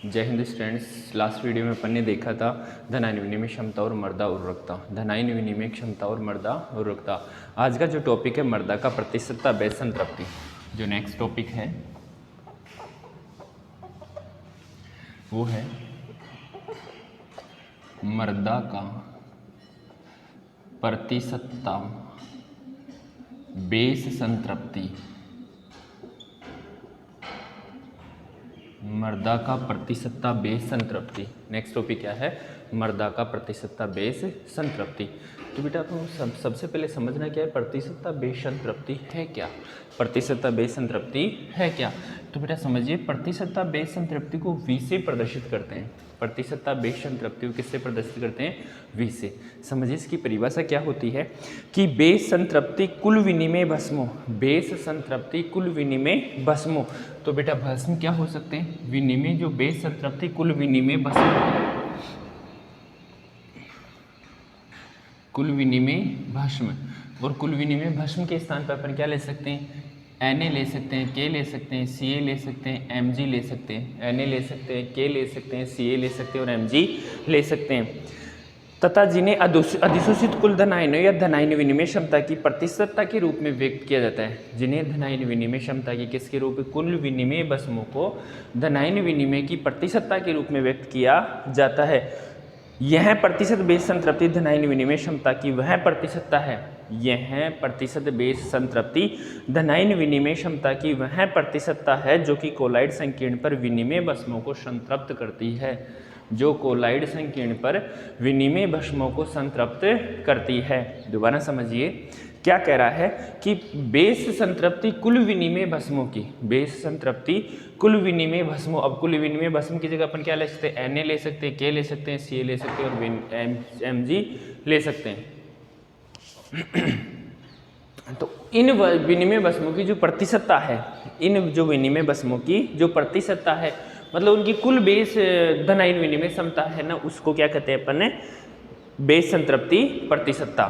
जय Hind students. Last video में अपन ने देखा था धनायन विनिमय क्षमता और मर्दा उर्वरकता। धनायन विनिमय क्षमता और मर्दा उर्वरकता। आज का जो टॉपिक है मर्दा का प्रतिशतता बेस संतृप्ति। जो नेक्स्ट टॉपिक है वो है मर्दा का प्रतिशतता बेस संतृप्ति। मर्दा का प्रतिशतता बेस संतृप्ति। नेक्स्ट टॉपिक क्या है? मर्दा का प्रतिशतता बेस संतृप्ति। तो बेटा आपको सबसे पहले समझना क्या है, प्रतिशतता बेस संतृप्ति है क्या, प्रतिशतता बेस संतृप्ति है क्या। तो बेटा समझिए, प्रतिशतता बेस संतृप्ति को V से प्रदर्शित करते हैं। प्रतिशतता बेस संतृप्ति को किससे प्रदर्शित करते हैं? V से। समझिए इसकी परिभाषा क्या होती है कि बेस संतृप्ति कुल विनिमय भस्मों, बेस संतृप्ति कुल विनिमय भस्मों। तो बेटा भस्म क्या हो सकते हैं? विनिमय, जो बेस संतृप्ति कुल विनिमय भस्म, कुल विनिमय भस्म। और कुल विनिमय भस्म के स्थान पर अपन क्या ले सकते हैं? Na ले सकते हैं, K ले सकते हैं, Ca ले सकते हैं, Mg ले सकते हैं। Na ले सकते हैं, K ले सकते हैं, Ca ले सकते हैं और Mg ले सकते हैं। तथा जिन्हें अधिसूचित कुल धनायनों या धनायन विनिमय क्षमता की प्रतिशतता के रूप में व्यक्त किया जाता है। जिन्हें धनायन विनिमय क्षमता की किसके रूप में? कुल विनिमय भस्मों को धनायन विनिमय की प्रतिशतता के रूप में व्यक्त किया जाता है। यह प्रतिशत बेस संतृप्ति धनायन विनिमय क्षमता की वह प्रतिशतता है। यह प्रतिशत बेस संतृप्ति धनायन विनिमय क्षमता की वह प्रतिशतता है जो कि कोलाइड संकीर्ण पर विनिमय भस्मों को संतृप्त करती है। जो कोलाइड संकीर्ण पर विनिमय भस्मों को संतृप्त करती है। दोबारा समझिए क्या कह रहा है कि बेस संतृप्ति कुल विनिमय भस्मों की, बेस संतृप्ति कुल विनिमय भस्मों। अब कुल विनिमय भस्म की जगह अपन क्या ले सकते हैं? Na ले सकते हैं, K ले सकते हैं, Ca ले सकते हैं और Mg ले सकते हैं। तो इन विनिमय भस्मों की जो प्रतिशतता है, इन जो विनिमय भस्मों की जो प्रतिशतता है, मतलब उनकी कुल बेस धनायन विनिमय क्षमता है ना, उसको क्या कहते हैं अपन? बेस संतृप्ति प्रतिशतता।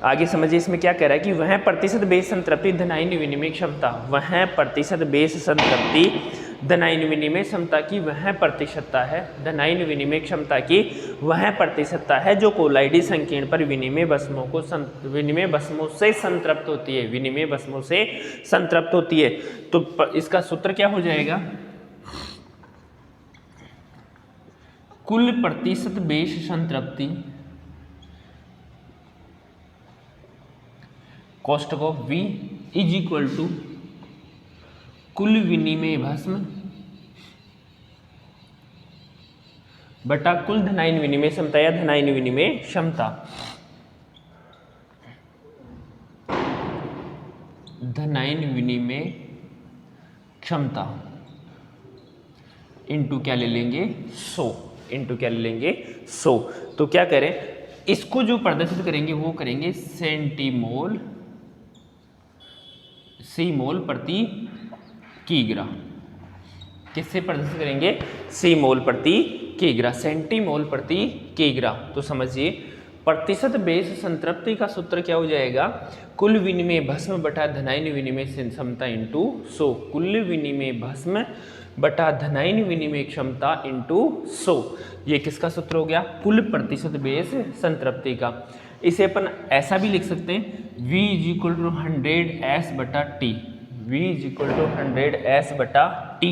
आगे समझिए इसमें क्या कह रहा है कि वह प्रतिशत बेस संतृप्ति धनायन विनिमय क्षमता, वह प्रतिशत बेस संतृप्ति धनायन विनिमय क्षमता की वह प्रतिशतता है, धनायन विनिमय क्षमता की वह प्रतिशतता है जो कोलाइडी संकीर्ण पर विनिमय भस्मों को विनिमय भस्मों से संतृप्त होती है, विनिमय भस्मों से संतृप्त होती है। तो इसका सूत्र क्या हो जाएगा? कुल प्रतिशत बेस संतृप्ति कोष्टक of V is equal to कुल विनिमय भस्म बटा कुल धनायन विनिमय क्षमता या धनायन विनिमय क्षमता। धनायन विनिमय क्षमता इनटू क्या ले लेंगे? 100। इनटू क्या ले लेंगे? 100। तो क्या करें, इसको जो प्रदर्शित करेंगे वो करेंगे सेंटीमोल C-मोल प्रति किग्रा। किससे प्रदर्शित करेंगे? C-मोल प्रति किग्रा, सेंटीमोल प्रति किग्रा। तो समझिए प्रतिशत बेस संतृप्ति का सूत्र क्या हो जाएगा? कुल विनिमय भस्म बटा धनायन विनिमय क्षमता इंटू 100। कुल विनिमय भस्म बटा धनायन विनिमय क्षमता इंटू 100। ये किसका सूत्र हो गया? कुल प्रतिशत बेस संतृप्ति का। इसे अपन ऐसा भी लिख सकते हैं, V is equal to 100S बटा T, V is equal to 100S बटा T,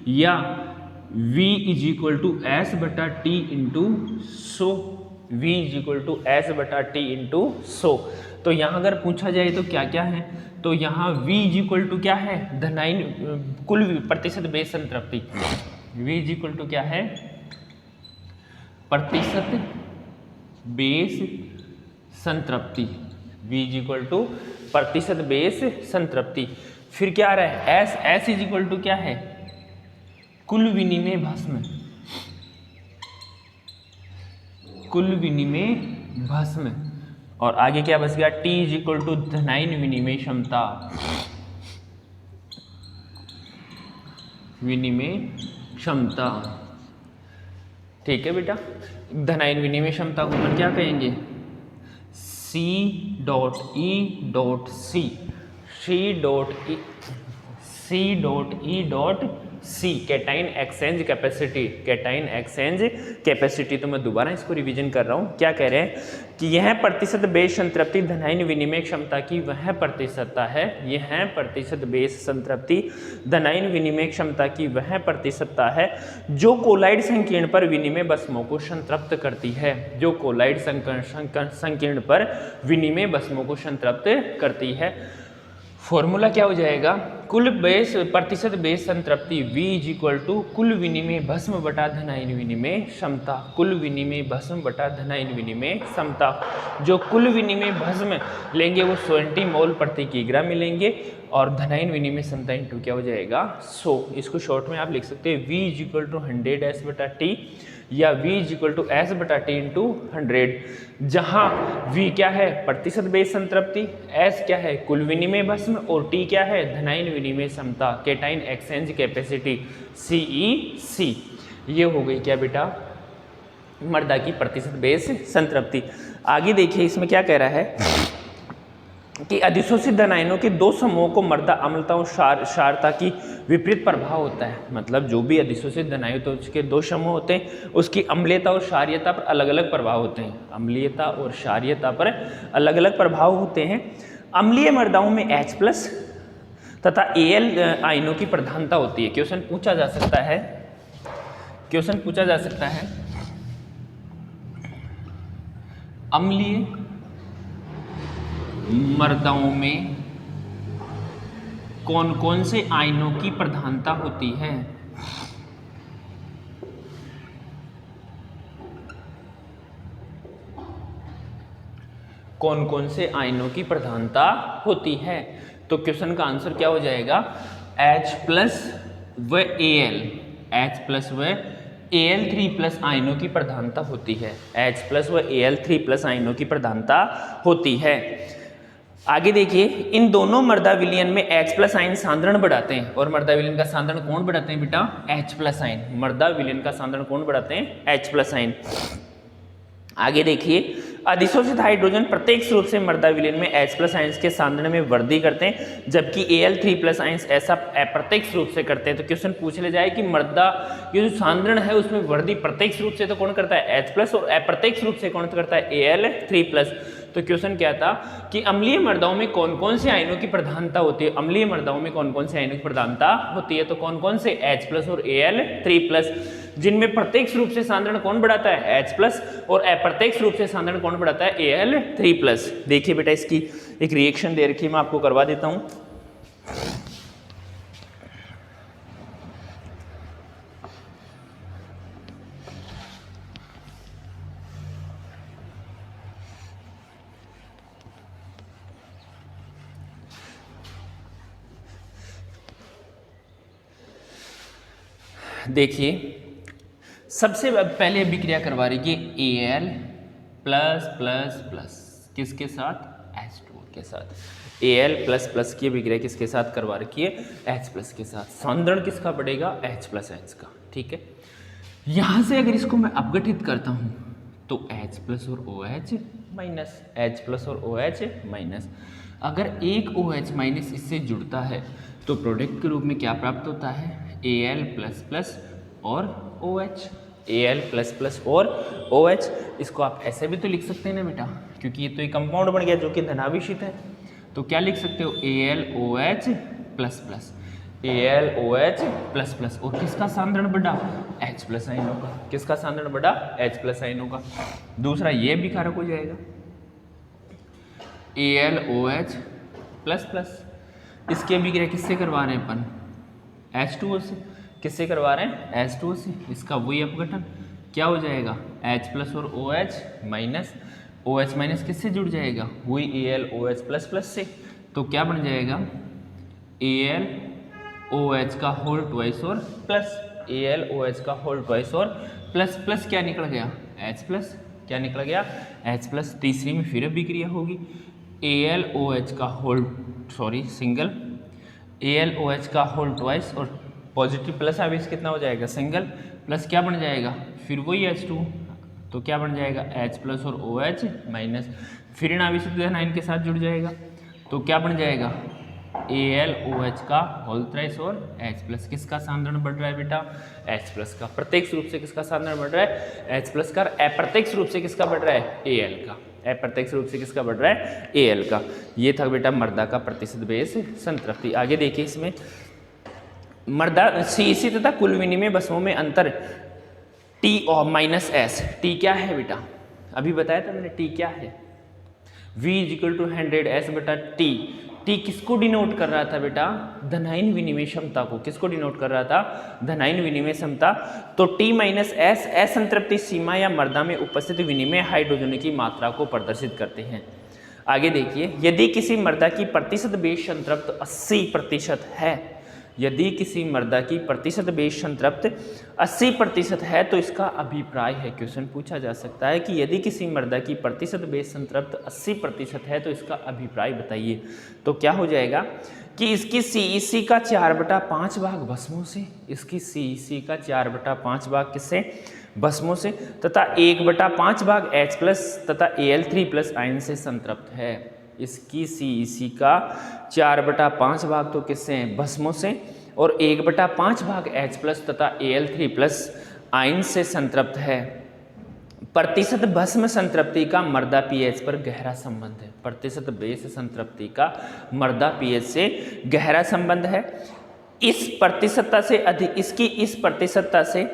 या V is equal to S बटा T into 100, V is equal to S बटा T इंटू 100। तो यहाँ अगर पूछा जाए तो क्या क्या है, तो यहाँ V इज इक्वल टू क्या है? धनायन कुल प्रतिशत बेस संतृप्ति। V इज इक्वल टू क्या है? प्रतिशत बेस संतृप्ति। V इज इक्वल टू प्रतिशत बेस संतृप्ति। फिर क्या आ रहा है? S इज इक्वल टू क्या है? कुल विनिमय भस्म, कुल विनिमय भस्म। और आगे क्या बच गया? T इज इक्वल टू धनायन विनिमय क्षमता, विनिमय क्षमता। ठीक है बेटा, धनायन विनिमय क्षमता को अपन क्या कहेंगे? C.E.C, C.E.C C cation exchange capacity, cation exchange capacity. तो मैं दोबारा इसको रिवीजन कर रहा हूँ। क्या कह रहे हैं कि यह प्रतिशत बेस संतृप्ति धनायन विनिमय क्षमता की वह प्रतिशतता है, यह प्रतिशत बेस संतृप्ति धनायन विनिमय क्षमता की वह प्रतिशतता है जो कोलाइड संकीर्ण पर विनिमय भस्मों को संतृप्त करती है, जो कोलाइड संकीर्ण पर विनिमय भस्मों को संतृप्त करती है। फॉर्मूला क्या हो जाएगा, कुल बेस प्रतिशत बेस संतृप्ति V इज इक्वल टू कुल विनिमय भस्म बटा धनायन विनिमय क्षमता, कुल विनिमय भस्म बटा धनायन विनिमय क्षमता। जो कुल विनिमय भस्म लेंगे वो 20 मोल प्रति किग्रा मिलेंगे और धनायन विनिमय क्षमता इंटू क्या हो जाएगा 100। इसको शॉर्ट में आप लिख सकते हैं V इज इक्वल टू 100 बटा टी या V is equal to S बटा टी इंटू 100, जहाँ V क्या है प्रतिशत बेस संतृप्ति, S क्या है कुल विनिमय भस्म और T क्या है धनायन विनिमय क्षमता कैटाइन एक्सचेंज कैपेसिटी CEC। ये हो गई क्या बेटा मर्दा की प्रतिशत बेस संतृप्ति। आगे देखिए इसमें क्या कह रहा है कि अधिशोषित धनायनों के दो समूहों को मर्दा अम्लता और क्षारता की विपरीत प्रभाव होता है। मतलब जो भी अधिशोषित धनायन तो उसके दो समूह होते हैं, उसकी अम्लीयता और क्षारीयता पर अलग अलग प्रभाव होते हैं, अम्लीयता और क्षारीयता पर अलग अलग प्रभाव होते हैं। अम्लीय मर्दाओं में H+ तथा Al आयनों की प्रधानता होती है। क्वेश्चन पूछा जा सकता है, क्वेश्चन पूछा जा सकता है अम्लीय मर्दाओं में कौन कौन से आयनों की प्रधानता होती है। कौन कौन से आयनों की प्रधानता होती है, तो क्वेश्चन का आंसर क्या हो जाएगा H+ व Al, H+ व Al3+ आयनों की प्रधानता होती है, H+ व Al3+ आयनों की प्रधानता होती है। आगे देखिए इन दोनों मर्दा विलयन में H+ आयन सांद्रण बढ़ाते हैं और मर्दा विलयन का सांद्रण कौन बढ़ाते हैं बेटा H+ आयन, मर्दा विलयन का सांद्रण कौन बढ़ाते हैं H+ आयन। आगे देखिए अधिशोषित हाइड्रोजन प्रत्यक्ष रूप से मर्दा विलयन में H+ आयंस के सांद्रण में वृद्धि करते हैं जबकि Al3+ आयंस ऐसा अप्रत्यक्ष रूप से करते हैं। तो क्वेश्चन पूछ ले जाए कि मर्दा ये जो सांद्रण है उसमें वृद्धि प्रत्यक्ष रूप से तो कौन करता है H+ और अप्रत्यक्ष रूप से कौन करता है Al3+। तो क्वेश्चन क्या था कि अम्लीय मर्दाओं में कौन कौन से आयनों की प्रधानता होती है, अम्लीय मर्दाओं में कौन कौन से आयनों की प्रधानता होती है, तो कौन कौन से H+ और Al3+, जिनमें प्रत्यक्ष रूप से सांद्रण कौन बढ़ाता है H+ और अप्रत्यक्ष रूप से सांद्रण कौन बढ़ाता है Al3+। देखिए बेटा इसकी एक रिएक्शन दे रखी है, मैं आपको करवा देता हूं। देखिए सबसे पहले अभिक्रिया करवा रही है Al+++ किसके साथ H2O के साथ, Al++ की अभिक्रिया किसके साथ करवा रखी है H+ के साथ। सांद्रण किसका बढ़ेगा H+ आयंस का, ठीक है। यहां से अगर इसको मैं अपघटित करता हूं तो H+ और OH माइनस, H+ और OH माइनस। अगर एक OH- इससे जुड़ता है तो प्रोडक्ट के रूप में क्या प्राप्त होता है Al++ और OH, Al++ और OH। इसको आप ऐसे भी तो लिख सकते हैं ना बेटा, क्योंकि ये तो एक कंपाउंड बन गया जो कि धनाभिषित है। तो क्या लिख सकते हो AlOH++, AlOH++ और किसका सांद्रण बढ़ा H+ आयनों का, किसका सांद्रण बढ़ा H+ आयनों का। दूसरा ये भी कारक हो जाएगा AlOH++, इसकी अभिक्रिया किससे करवा रहे हैं अपन H2O से, किससे करवा रहे हैं H2O से। इसका वही अपघटन क्या हो जाएगा H+ और OH माइनस, OH माइनस किससे जुड़ जाएगा वही AlOH++ से। तो क्या बन जाएगा AlOH का होल ट्वाइस और प्लस, AlOH का होल ट्वाइस और प्लस, प्लस क्या निकल गया H+, क्या निकल गया H+। तीसरी में फिर अभिक्रिया होगी AlOH का होल सिंगल, AlOH का होल ट्वाइस और पॉजिटिव प्लस आवेश कितना हो जाएगा सिंगल, प्लस क्या बन जाएगा फिर वही H2, तो क्या बन जाएगा H+ और OH माइनस, फिर इन आवेशित आयन के साथ जुड़ जाएगा तो क्या बन जाएगा AlOH का होल थ्राइस और H प्लस किसका सांद्रण बढ़ रहा है बेटा, H प्लस का। प्रत्यक्ष रूप से किसका सांद्रण बढ़ रहा है, H प्लस का। अप्रत्यक्ष रूप से किसका बढ़ रहा है, Al का। अप्रत्यक्ष रूप से किसका बढ़ रहा है, Al का। ये था बेटा मर्दा का प्रतिशत बेस संतृप्ति। आगे देखिए इसमें मर्दा CEC तथा कुल विनिमय भस्मों में अंतर T और माइनस S। T क्या है बेटा, अभी बताया था मैंने T क्या है, V इजिकल टू 100 S बटा T। T किसको डिनोट कर रहा था बेटा, धनायन विनिमय क्षमता को। किसको डिनोट कर रहा था, धनायन विनिमय क्षमता। तो T माइनस S असंतृप्ति सीमा या मर्दा में उपस्थित विनिमय हाइड्रोजन की मात्रा को प्रदर्शित करते हैं। आगे देखिए, यदि किसी मर्दा की प्रतिशत बेस संतृप्त 80% है, यदि किसी मर्दा की प्रतिशत बेस संतृप्त 80% है तो इसका अभिप्राय है। क्वेश्चन पूछा जा सकता है कि यदि किसी मर्दा की प्रतिशत बेस संतृप्त 80% है तो इसका अभिप्राय बताइए। तो क्या हो जाएगा कि इसकी CEC का 4/5 भाग भस्मों से, इसकी CEC का 4/5 भाग किससे, भस्मों से, तथा 1/5 भाग H प्लस तथा Al3+ आयन से संतृप्त है। इसकी CEC का 4/5 भाग तो किससे हैं, भस्मों से, और 1/5 भाग H प्लस तथा Al3+ आयन से संतृप्त है। प्रतिशत भस्म संतृप्ति का मर्दा pH पर गहरा संबंध है। प्रतिशत बेस संतृप्ति का मर्दा pH से गहरा संबंध है। इस प्रतिशतता से अधिक, इसकी इस प्रतिशतता से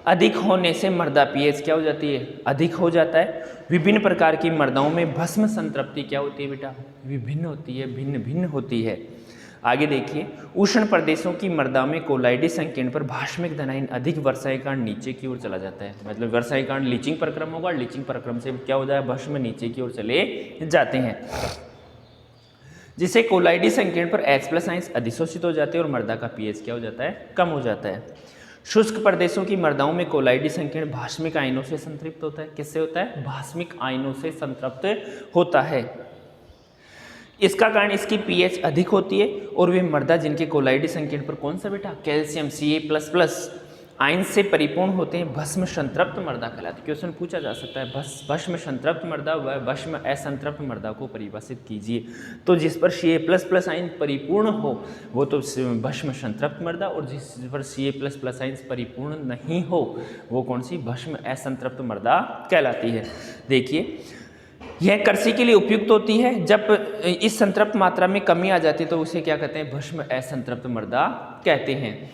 अधिक होने से मर्दा pH क्या हो जाती है, अधिक हो जाता है। विभिन्न प्रकार की मर्दाओं में भस्म संतृप्ति क्या होती है बेटा, विभिन्न होती है, भिन्न भिन्न होती है। आगे देखिए, उष्ण प्रदेशों की मर्दा में कोलाइडी संकीर्ण पर भाष्मिक धनायन अधिक, वर्षायिकांड नीचे की ओर चला जाता है। मतलब वर्षायिकांड लीचिंग प्रक्रम होगा, लीचिंग प्रक्रम से क्या हो जाए, भस्म नीचे की ओर चले जाते हैं, जिससे कोलाइडी संकीर्ण पर H+ आयन अधिशोषित हो जाते हैं और मर्दा का pH क्या हो जाता है, कम हो जाता है। शुष्क प्रदेशों की मर्दाओं में कोलाइडी संकीर्ण भास्मिक आयनों से संतृप्त होता है। किससे होता है, भास्मिक आयनों से संतृप्त होता है। इसका कारण इसकी pH अधिक होती है और वे मर्दा जिनके कोलाइडी संकीर्ण पर कौन सा बेटा, कैल्शियम Ca++ आयन से परिपूर्ण होते हैं, भस्म संतृप्त मर्दा कहलाते। क्वेश्चन पूछा जा सकता है भस्म संतृप्त मर्दा व भस्म असंतृप्त मर्दा को परिभाषित कीजिए। तो जिस पर Ca++ आयन परिपूर्ण हो वो तो भस्म संतृप्त मर्दा, और जिस पर Ca++ आयन परिपूर्ण नहीं हो वो कौन सी, भस्म असंतृप्त मर्दा कहलाती है। देखिए, यह कृषि के लिए उपयुक्त होती है। जब इस संतृप्त मात्रा में कमी आ जाती है तो उसे क्या कहते हैं, भस्म असंतृप्त मर्दा कहते हैं।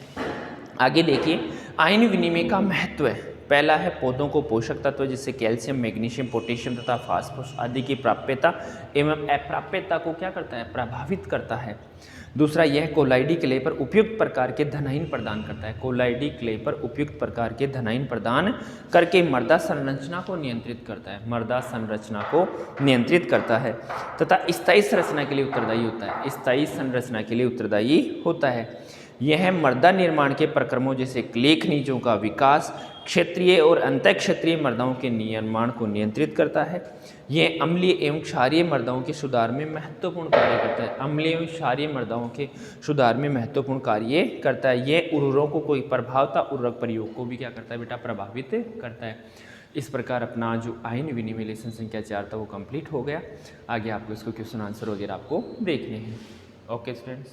आगे देखिए, आयन विनिमय का महत्व है। पहला है पौधों को पोषक तत्व जिससे कैल्शियम, मैग्नीशियम, पोटेशियम तथा फास्फोरस आदि की प्राप्यता एवं अप्राप्यता को क्या करता है, प्रभावित करता है। दूसरा, यह कोलाइडी क्ले पर उपयुक्त प्रकार के धनायन प्रदान करता है। कोलाइडी क्ले पर उपयुक्त प्रकार के धनायन प्रदान करके मर्दा संरचना को नियंत्रित करता है, मर्दा संरचना को नियंत्रित करता है तथा स्थायी संरचना के लिए उत्तरदायी होता है, स्थायी संरचना के लिए उत्तरदायी होता है। यह मर्दा निर्माण के प्रक्रमों जैसे क्ले खनिजों का विकास, क्षेत्रीय और अंतःक्षेत्रीय मर्दाओं के निर्माण को नियंत्रित करता है। यह अम्लीय एवं क्षारीय मर्दाओं के सुधार में महत्वपूर्ण कार्य करता है। अम्लीय एवं क्षारीय मर्दाओं के सुधार में महत्वपूर्ण कार्य करता है। यह उर्वरकों को प्रभावता उर्वरक प्रयोग को भी क्या करता है बेटा, प्रभावित करता है। इस प्रकार अपना जो आयन विनिमय लेसन संख्या 4 था वो कंप्लीट हो गया। आगे आपको इसको क्वेश्चन आंसर वगैरह आपको देखने हैं। Okay students.